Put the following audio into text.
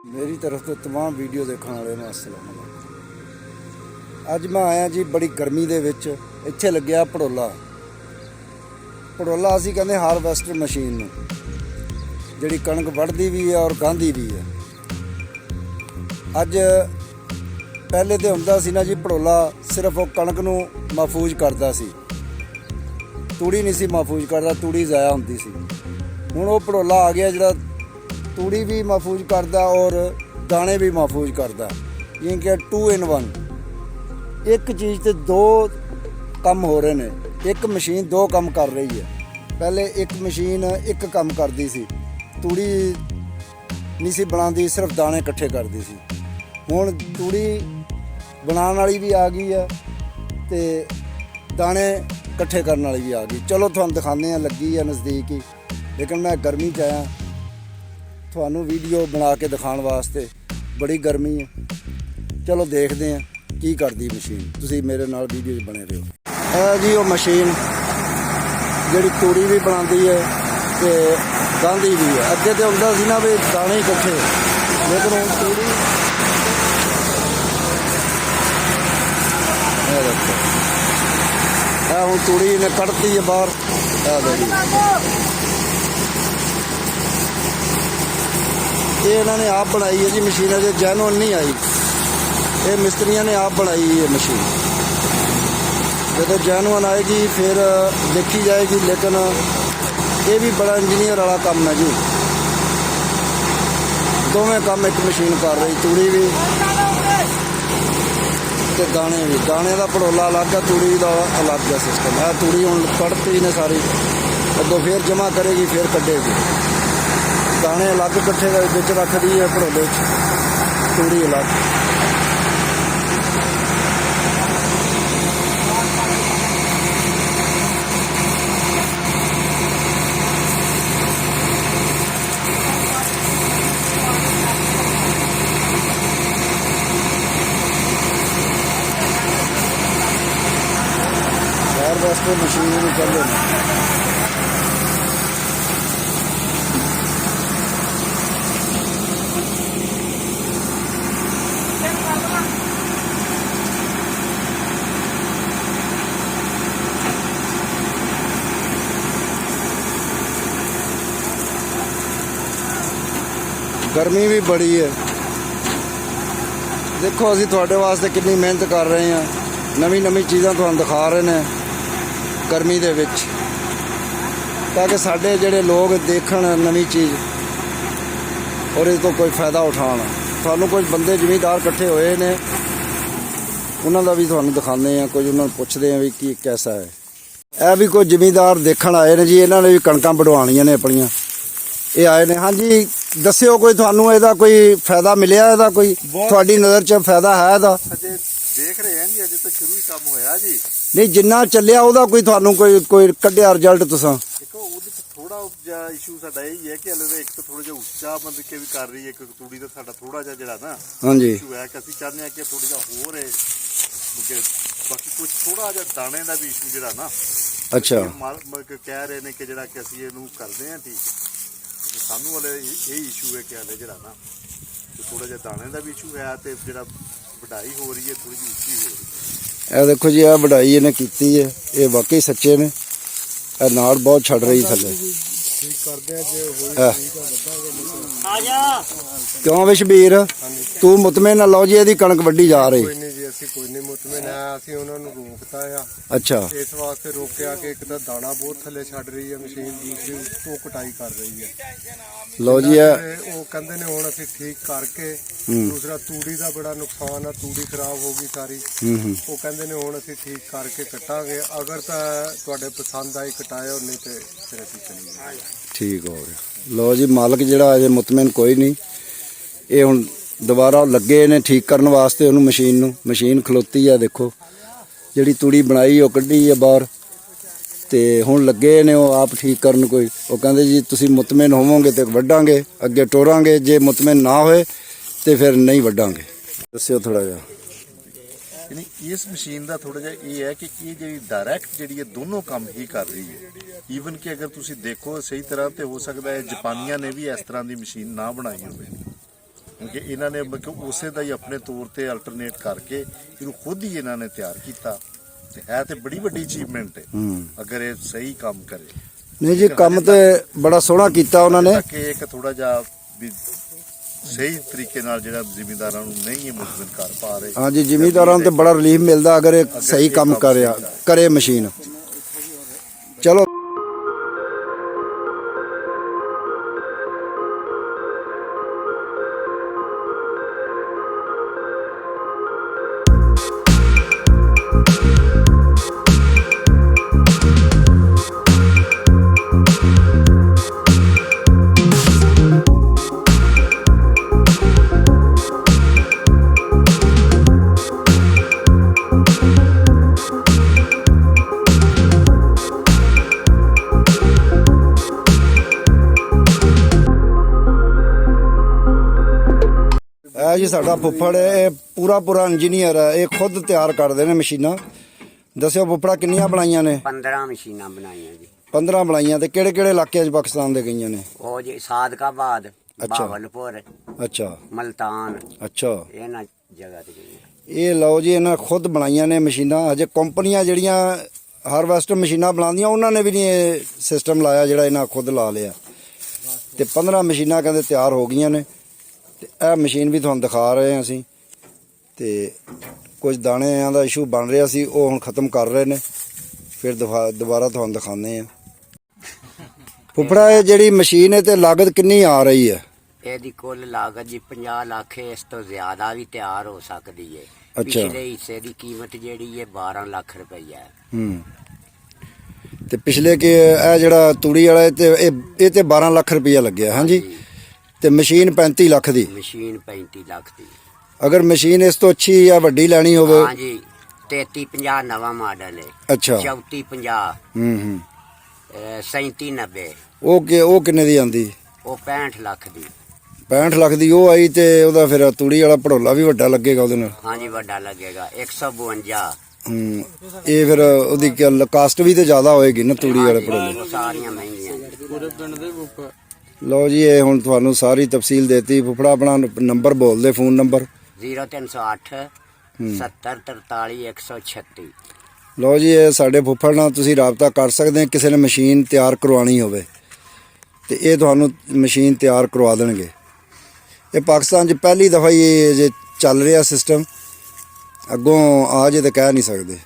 मेरी तरफ तो तमाम वीडियो देखने वाले ਨੂੰ अस्सलाम ਅੱਜ ਮੈਂ ਆਇਆ ਜੀ ਬੜੀ ਗਰਮੀ ਦੇ ਵਿੱਚ ਇੱਥੇ ਲੱਗਿਆ ਪੜੋਲਾ ਅਸੀਂ ਕਹਿੰਦੇ ਹਾਰਵੈਸਟਰ ਮਸ਼ੀਨ ਨੂੰ ਜਿਹੜੀ ਕਣਕ ਵੱਢਦੀ ਵੀ ਹੈ ਔਰ ਗਾਂਹਦੀ ਵੀ ਹੈ। ਅੱਜ ਪਹਿਲੇ ਤੇ ਹੁੰਦਾ ਸੀ ਨਾ ਜੀ ਪੜੋਲਾ ਸਿਰਫ ਉਹ ਕਣਕ ਨੂੰ ਮਹਿਫੂਜ਼ ਕਰਦਾ ਸੀ, ਤੂੜੀ ਨਹੀਂ ਸੀ ਮਹਿਫੂਜ਼ ਕਰਦਾ, ਤੂੜੀ ਜ਼ਾਇਆ ਹੁੰਦੀ ਸੀ। ਹੁਣ ਉਹ ਪੜੋਲਾ ਆ ਗਿਆ ਜਿਹੜਾ ਤੂੜੀ ਵੀ ਮਹਿਫੂਜ਼ ਕਰਦਾ ਔਰ ਦਾਣੇ ਵੀ ਮਹਿਫੂਜ਼ ਕਰਦਾ, ਜਿਵੇਂ ਕਿ 2 in 1 ਇੱਕ ਚੀਜ਼ ਤੇ ਦੋ ਕੰਮ ਹੋ ਰਹੇ ਨੇ। ਇੱਕ ਮਸ਼ੀਨ ਦੋ ਕੰਮ ਕਰ ਰਹੀ ਹੈ। ਪਹਿਲੇ ਇੱਕ ਮਸ਼ੀਨ ਇੱਕ ਕੰਮ ਕਰਦੀ ਸੀ, ਤੂੜੀ ਨਹੀਂ ਸੀ ਬਣਾਉਂਦੀ, ਸਿਰਫ ਦਾਣੇ ਇਕੱਠੇ ਕਰਦੀ ਸੀ। ਹੁਣ ਤੂੜੀ ਬਣਾਉਣ ਵਾਲੀ ਵੀ ਆ ਗਈ ਹੈ ਤੇ ਦਾਣੇ ਇਕੱਠੇ ਕਰਨ ਵਾਲੀ ਵੀ ਆ ਗਈ। ਚਲੋ ਤੁਹਾਨੂੰ ਦਿਖਾਉਂਦੇ ਹਾਂ, ਲੱਗੀ ਹੈ ਨਜ਼ਦੀਕ ਹੀ, ਲੇਕਿਨ ਮੈਂ ਗਰਮੀ 'ਚ ਆਇਆ ਤੁਹਾਨੂੰ ਵੀਡੀਓ ਬਣਾ ਕੇ ਦਿਖਾਉਣ ਵਾਸਤੇ। ਬੜੀ ਗਰਮੀ ਹੈ, ਚਲੋ ਦੇਖਦੇ ਹਾਂ ਕੀ ਕਰਦੀ ਮਸ਼ੀਨ। ਤੁਸੀਂ ਮੇਰੇ ਨਾਲ ਵੀਡੀਓ 'ਚ ਬਣੇ ਰਹੋ। ਇਹ ਜੀ ਉਹ ਮਸ਼ੀਨ ਜਿਹੜੀ ਤੂੜੀ ਵੀ ਬਣਾਉਂਦੀ ਹੈ ਤੇ ਗਾਂਹਦੀ ਵੀ ਹੈ। ਅੱਗੇ ਤੇ ਹੁੰਦਾ ਸੀ ਨਾ ਵੀ ਦਾਣੇ ਇਕੱਠੇ, ਲੇਕਿਨ ਹੁਣ ਤੂੜੀ ਇਹ ਹੁਣ ਤੂੜੀ ਨੇ ਕੱਢਤੀ ਹੈ ਬਾਹਰ। ਇਹ ਇਹਨਾਂ ਨੇ ਆਪ ਬਣਾਈ ਹੈ ਜੀ ਮਸ਼ੀਨ, ਅਜੇ ਜੈਨੂਅਨ ਨਹੀਂ ਆਈ। ਇਹ ਮਿਸਤਰੀਆਂ ਨੇ ਆਪ ਬਣਾਈ ਹੈ ਮਸ਼ੀਨ, ਜਦੋਂ ਜੈਨੂਅਨ ਆਏਗੀ ਫਿਰ ਦੇਖੀ ਜਾਏਗੀ। ਲੇਕਿਨ ਇਹ ਵੀ ਬੜਾ ਇੰਜੀਨੀਅਰ ਵਾਲਾ ਕੰਮ ਹੈ ਜੀ। ਦੋਵੇਂ ਕੰਮ ਇੱਕ ਮਸ਼ੀਨ ਕਰ ਰਹੀ, ਤੂੜੀ ਵੀ ਤੇ ਦਾਣੇ ਵੀ। ਦਾਣੇ ਦਾ ਪੜੋਲਾ ਅਲੱਗ ਹੈ, ਤੂੜੀ ਦਾ ਅਲੱਗ ਹੈ ਸਿਸਟਮ। ਇਹ ਤੂੜੀ ਹੁਣ ਕੱਢਤੀ ਨੇ ਸਾਰੀ, ਅੱਗੋਂ ਫਿਰ ਜਮ੍ਹਾਂ ਕਰੇਗੀ, ਫਿਰ ਕੱਢੇਗੀ। ਦਾਣੇ ਅਲੱਗ ਇਕੱਠੇ ਵਿੱਚ ਰੱਖਦੀ ਹੈ ਪੜੋਲੇ 'ਚ, ਤੂੜੀ ਅਲੱਗ। ਹਾਰਵੈਸਟਰ ਮਸ਼ੀਨ ਨੂੰ ਕਹਿੰਦੇ ਨੇ। ਗਰਮੀ ਵੀ ਬੜੀ ਹੈ। ਦੇਖੋ ਅਸੀਂ ਤੁਹਾਡੇ ਵਾਸਤੇ ਕਿੰਨੀ ਮਿਹਨਤ ਕਰ ਰਹੇ ਹਾਂ, ਨਵੀਂ ਚੀਜ਼ਾਂ ਤੁਹਾਨੂੰ ਦਿਖਾ ਰਹੇ ਨੇ ਗਰਮੀ ਦੇ ਵਿੱਚ, ਤਾਂ ਕਿ ਸਾਡੇ ਜਿਹੜੇ ਲੋਕ ਦੇਖਣ ਨਵੀਂ ਚੀਜ਼ ਔਰ ਇਸ ਤੋਂ ਕੋਈ ਫਾਇਦਾ ਉਠਾਉਣ। ਤੁਹਾਨੂੰ ਕੁਝ ਬੰਦੇ ਜ਼ਿਮੀਂਦਾਰ ਇਕੱਠੇ ਹੋਏ ਨੇ, ਉਹਨਾਂ ਦਾ ਵੀ ਤੁਹਾਨੂੰ ਦਿਖਾਉਂਦੇ ਹਾਂ, ਕੁਝ ਉਹਨਾਂ ਨੂੰ ਪੁੱਛਦੇ ਹਾਂ ਵੀ ਕੀ ਕੈਸਾ ਹੈ। ਇਹ ਵੀ ਕੋਈ ਜ਼ਿਮੀਂਦਾਰ ਦੇਖਣ ਆਏ ਨੇ ਜੀ, ਇਹਨਾਂ ਨੇ ਵੀ ਕਣਕਾਂ ਵਢਵਾਉਣੀਆਂ ਨੇ ਆਪਣੀਆਂ। ਇਹ ਆਏ ਨੇ। ਹਾਂਜੀ ਦੱਸਿਓ, ਕੋਈ ਤੁਹਾਨੂੰ ਇਹਦਾ ਕੋਈ ਫਾਇਦਾ ਮਿਲਿਆ? ਇਹਦਾ ਕੋਈ ਤੁਹਾਡੀ ਨਜ਼ਰ 'ਚ ਫਾਇਦਾ ਹੈ ਇਹਦਾ? ਅਜੇ ਦੇਖ ਰਹੇ ਹਾਂ ਜੀ, ਅਜੇ ਤਾਂ ਸ਼ੁਰੂ ਹੀ ਕੰਮ ਹੋਇਆ ਜੀ। ਨਹੀਂ, ਜਿੰਨਾ ਚੱਲਿਆ ਉਹਦਾ ਕੋਈ ਤੁਹਾਨੂੰ ਕੋਈ ਕੱਢਿਆ ਰਿਜ਼ਲਟ ਤੁਸੀਂ? ਦੇਖੋ ਉਹਦੇ 'ਚ ਥੋੜਾ ਜਿਹਾ ਇਸ਼ੂ ਸਾਡਾ ਇਹ ਹੈ ਕਿ ਹਲੇ ਇੱਕ ਤਾਂ ਥੋੜਾ ਜਿਹਾ ਉੱਚਾ ਮਤਲਬ ਕਿ ਵੀ ਕਰ ਰਹੀ ਹੈ, ਇੱਕ ਤੂੜੀ ਦਾ ਸਾਡਾ ਥੋੜਾ ਜਿਹਾ ਜਿਹੜਾ ਨਾ ਹਾਂਜੀ ਇਸ਼ੂ ਹੈ ਕਿ ਅਸੀਂ ਚਾਹੁੰਦੇ ਹਾਂ ਕਿ ਥੋੜਾ ਜਿਹਾ ਹੋਰ ਹੈ। ਬਾਕੀ ਕੁਝ ਥੋੜਾ ਜਿਹਾ ਦਾਣੇ ਦਾ ਵੀ ਇਸ਼ੂ ਜਿਹੜਾ ਨਾ, ਅੱਛਾ, ਕਹਿ ਰਹੇ ਨੇ ਕਿ ਜਿਹੜਾ ਕਿ ਅਸੀਂ ਇਹਨੂੰ ਕਰਦੇ ਹਾਂ ਠੀਕ, ਸਾਨੂੰ ਹਲੇ ਇਹ ਇਸ਼ੂ ਹੈ ਕਿ ਹਲੇ ਜਿਹੜਾ ਨਾ ਥੋੜਾ ਜਿਹਾ ਦਾਣੇ ਦਾ ਵੀ ਇਸ਼ੂ ਹੈ ਤੇ ਜਿਹੜਾ ਵਢਾਈ ਹੋ ਰਹੀ ਹੈ ਥੋੜੀ ਜਿਹੀ ਉੱਚੀ ਹੋ ਰਹੀ ਹੈ। ਇਹ ਦੇਖੋ ਜੀ, ਇਹ ਵਢਾਈ ਇਹਨੇ ਕੀਤੀ ਹੈ, ਇਹ ਵਾਕਈ ਸੱਚੇ ਨੇ। ਇਹ ਨਾੜ ਬਹੁਤ ਛੱਡ ਰਹੀ ਥੱਲੇ। ਠੀਕ ਕਰਦੇ ਆ ਜੇ ਹੋਈ ਠੀਕ ਆ ਜਾ। ਕਿਉਂ ਵਿਸ਼ਬੀਰ, ਤੂੰ ਮੁਤਮਿਨ ਨਾ? ਲਓ ਜੀ, ਇਹਦੀ ਕਣਕ ਵੱਢੀ ਜਾ ਰਹੀ। ਕੋਈ ਨਹੀਂ ਜੀ, ਅਸੀਂ ਕੋਈ ਨਹੀਂ ਮੁਤਮਿਨ ਆ। ਅਸੀਂ ਉਹਨਾਂ ਨੂੰ ਰੋਕਤਾ ਆ। ਅੱਛਾ, ਇਸ ਵਾਸਤੇ ਰੋਕਿਆ ਕਿ ਇੱਕ ਤਾਂ ਦਾਣਾ ਬਹੁਤ ਥੱਲੇ ਛੱਡ ਰਹੀ ਹੈ ਮਸ਼ੀਨ, ਦੂਸਰੀ ਉੱਤੋਂ ਕਟਾਈ ਕਰ ਰਹੀ ਹੈ। ਲਓ ਜੀ, ਉਹ ਕਹਿੰਦੇ ਨੇ ਹੁਣ ਅਸੀਂ ਠੀਕ ਕਰਕੇ, ਦੂਸਰਾ ਤੂੜੀ ਦਾ ਬੜਾ ਨੁਕਸਾਨ ਆ, ਤੂੜੀ ਖਰਾਬ ਹੋ ਗਈ ਸਾਰੀ। ਉਹ ਕਹਿੰਦੇ ਨੇ ਹੁਣ ਅਸੀਂ ਠੀਕ ਕਰਕੇ ਕੱਟਾਂਗੇ, ਅਗਰ ਤਾਂ ਤੁਹਾਡੇ ਪਸੰਦ ਆਈ ਕਟਾਇਓ, ਨਹੀਂ ਤੇ ਫਿਰ ਅਸੀਂ ਚਲੀ ਜਾਵਾਂਗੇ। ਠੀਕ ਹੋ ਗਿਆ। ਲਓ ਜੀ, ਮਾਲਕ ਜਿਹੜਾ ਅਜੇ ਮੁਤਮਿਨ ਕੋਈ ਨਹੀਂ। ਇਹ ਹੁਣ ਦੁਬਾਰਾ ਲੱਗੇ ਨੇ ਠੀਕ ਕਰਨ ਵਾਸਤੇ ਉਹਨੂੰ, ਮਸ਼ੀਨ ਖਲੋਤੀ ਆ। ਦੇਖੋ ਜਿਹੜੀ ਤੂੜੀ ਬਣਾਈ ਉਹ ਕੱਢੀ ਆ ਬਾਹਰ ਤੇ ਹੁਣ ਲੱਗੇ ਨੇ ਉਹ ਆਪ ਠੀਕ ਕਰਨ। ਕੋਈ ਉਹ ਕਹਿੰਦੇ ਜੀ ਤੁਸੀਂ ਮੁਤਮਿਨ ਹੋਵੋਗੇ ਤੇ ਵੱਢਾਂਗੇ, ਅੱਗੇ ਟੋਰਾਂਗੇ, ਜੇ ਮੁਤਮਿਨ ਨਾ ਹੋਏ ਤੇ ਫਿਰ ਨਹੀਂ ਵੱਢਾਂਗੇ। ਦੱਸਿਓ ਥੋੜਾ ਜਿਹਾ। इस मशीन का थोड़ा जिहा ये है कि जी डायरैक्ट जी दोनों काम ही कर रही है। ईवन कि अगर तुम देखो सही तरह तो हो सकता है जापानिया ने भी इस तरह की मशीन ना बनाई हो। ਕਿਉਂਕਿ ਇਹਨਾਂ ਨੇ ਮਤਲਬ ਉਸੇ ਦਾ ਹੀ ਆਪਣੇ ਤੌਰ ਤੇ ਅਲਟਰਨੇਟ ਕਰਕੇ ਇਹਨੂੰ ਖੁਦ ਹੀ ਇਹਨਾਂ ਨੇ ਤਿਆਰ ਕੀਤਾ ਤੇ ਹੈ ਤੇ ਬੜੀ ਵੱਡੀ ਅਚੀਵਮੈਂਟ ਹੈ ਅਗਰ ਇਹ ਸਹੀ ਕੰਮ ਕਰੇ। ਨਹੀਂ ਜੀ, ਕੰਮ ਤੇ ਬੜਾ ਸੋਹਣਾ ਕੀਤਾ ਉਹਨਾਂ ਨੇ। ਕਿ ਇੱਕ ਥੋੜਾ ਜਿਹਾ ਵੀ ਸਹੀ ਤਰੀਕੇ ਨਾਲ ਜਿਹੜਾ ਜ਼ਿਮੀਂਦਾਰਾਂ ਨੂੰ ਨਹੀਂ ਮੁਤਮਿਨ ਕਰ ਪਾ ਰਹੇ। ਹਾਂਜੀ, ਜ਼ਿਮੀਂਦਾਰਾਂ ਨੂੰ ਤੇ ਬੜਾ ਰਿਲੀਫ ਮਿਲਦਾ ਅਗਰ ਇਹ ਸਹੀ ਕੰਮ ਕਰੇ ਮਸ਼ੀਨ। ਚਲੋ ਇਹ ਜੀ ਸਾਡਾ ਫੁੱਫੜ ਹੈ, ਇਹ ਪੂਰਾ ਇੰਜੀਨੀਅਰ ਹੈ, ਇਹ ਖੁਦ ਤਿਆਰ ਕਰਦੇ ਨੇ ਮਸ਼ੀਨਾਂ। ਦੱਸਿਓ ਫੁੱਫੜਾ ਕਿੰਨੀਆਂ ਬਣਾਈਆਂ ਨੇ? 15 ਮਸ਼ੀਨਾਂ ਬਣਾਈਆਂ ਜੀ। 15 ਬਣਾਈਆਂ। ਤੇ ਕਿਹੜੇ ਇਲਾਕਿਆਂ 'ਚ ਪਾਕਿਸਤਾਨ ਦੇ ਗਈਆਂ ਨੇ? ਉਹ ਜੀ ਸਾਦਕਾਬਾਦ, ਅੱਛਾ। ਬਾਵਲਪੁਰ, ਅੱਛਾ ਮਲਤਾਨ, ਅੱਛਾ। ਇਹਨਾਂ ਜਗ੍ਹਾ ਤੇ ਗਈਆਂ। ਇਹ ਲਓ ਜੀ, ਇਹਨਾਂ ਖੁਦ ਬਣਾਈਆਂ ਨੇ ਮਸ਼ੀਨਾਂ। ਹਜੇ ਕੰਪਨੀਆਂ ਜਿਹੜੀਆਂ ਹਾਰਵੈਸਟਰ ਮਸ਼ੀਨਾਂ ਬਣਾਉਂਦੀਆਂ ਉਹਨਾਂ ਨੇ ਵੀ ਨਹੀਂ ਇਹ ਸਿਸਟਮ ਲਾਇਆ ਜਿਹੜਾ ਇਹਨਾਂ ਖੁਦ ਲਾ ਲਿਆ। ਤੇ 15 ਮਸ਼ੀਨਾਂ ਕਹਿੰਦੇ ਤਿਆਰ ਹੋ ਗਈਆਂ ਨੇ। ਤੇ ਇਹ ਮਸ਼ੀਨ ਵੀ ਤੁਹਾਨੂੰ ਦਿਖਾ ਰਹੇ ਹਾਂ ਅਸੀਂ। ਤੇ ਕੁਝ ਦਾਣਿਆਂ ਦਾ ਇਸ਼ੂ ਬਣ ਰਿਹਾ ਸੀ, ਉਹ ਹੁਣ ਖਤਮ ਕਰ ਰਹੇ ਨੇ। ਫਿਰ ਦੁਬਾਰਾ ਤੁਹਾਨੂੰ ਦਿਖਾਉਂਦੇ ਆ। ਫੁੱਫੜਾ, ਇਹ ਜਿਹੜੀ ਮਸ਼ੀਨ ਹੈ ਤੇ ਲਾਗਤ ਕਿੰਨੀ ਆ ਰਹੀ ਹੈ? ਇਹਦੀ ਕੁੱਲ ਲਾਗਤ ਜੀ 50 ਲੱਖ ਹੈ। ਇਸ ਤੋਂ ਜ਼ਿਆਦਾ ਵੀ ਤਿਆਰ ਹੋ ਸਕਦੀ ਹੈ। ਅੱਛਾ। ਪਿਛਲੇ ਹਿੱਸੇ ਦੀ ਕੀਮਤ ਜਿਹੜੀ ਹੈ 12 ਲੱਖ ਰੁਪਈਆ ਹੈ। ਤੇ ਪਿਛਲੇ ਕਿ ਇਹ ਜਿਹੜਾ ਤੂੜੀ ਵਾਲਾ ਤੇ ਇਹ ਤੇ 12 ਲੱਖ ਰੁਪਈਆ ਲੱਗਿਆ। ਹਾਂਜੀ। ਤੇ ਮਸ਼ੀਨ 35 ਲੱਖ ਦੀ। ਮਸ਼ੀਨ 35 ਲੱਖ ਦੀ। ਅਗਰ ਮਸ਼ੀਨ ਇਸ ਤੋਂ ਅੱਛੀ ਜਾਂ ਵੱਡੀ ਲੈਣੀ ਹੋਵੇ? ਹਾਂਜੀ, 3350 ਨਵਾਂ ਮਾਡਲ ਹੈ। ਅੱਛਾ। 3450 3790 ਉਹ ਕਿੰਨੇ ਦੀ ਆਂਦੀ? ਉਹ 65 ਲੱਖ ਦੀ। 65 ਲੱਖ ਦੀ ਉਹ ਆਈ। ਤੇ ਉਹਦਾ ਫਿਰ ਤੂੜੀ ਵਾਲਾ ਭੜੋਲਾ ਵੀ ਵੱਡਾ ਲੱਗੇਗਾ ਉਹਦੇ ਨਾਲ? ਹਾਂਜੀ, ਵੱਡਾ ਲੱਗੇਗਾ। 152। ਇਹ ਫਿਰ ਉਹਦੀ ਕਾਸਟ ਵੀ ਤੇ ਜ਼ਿਆਦਾ ਹੋਏਗੀ ਨਾ ਤੂੜੀ ਵਾਲੇ ਭੜੋਲੇ? ਉਹ ਸਾਰੀਆਂ ਮਹਿੰਗੀਆਂ ਨੇ। ਪੂਰੇ ਪਿੰਡ ਦੇ ਬੁੱਕ। ਲਓ ਜੀ, ਇਹ ਹੁਣ ਤੁਹਾਨੂੰ ਸਾਰੀ ਤਫਸੀਲ ਦੇਤੀ। ਫੁੱਫੜਾ ਆਪਣਾ ਨੰਬਰ ਬੋਲ ਦੇ, ਫੋਨ ਨੰਬਰ। 0308 7043 136। ਲਓ ਜੀ, ਇਹ ਸਾਡੇ ਫੁੱਫੜ ਨਾਲ ਤੁਸੀਂ ਰਾਬਤਾ ਕਰ ਸਕਦੇ ਹੋ ਕਿਸੇ ਨੇ ਮਸ਼ੀਨ ਤਿਆਰ ਕਰਵਾਉਣੀ ਹੋਵੇ ਤੇ ਇਹ ਤੁਹਾਨੂੰ ਮਸ਼ੀਨ ਤਿਆਰ ਕਰਵਾ ਦੇਣਗੇ। ਇਹ ਪਾਕਿਸਤਾਨ 'ਚ ਪਹਿਲੀ ਦਫਾ ਹੀ ਇਹ ਜੇ ਚੱਲ ਰਿਹਾ ਸਿਸਟਮ। ਅੱਗੋਂ ਆ ਜੇ ਤਾਂ ਕਹਿ ਨਹੀਂ ਸਕਦੇ।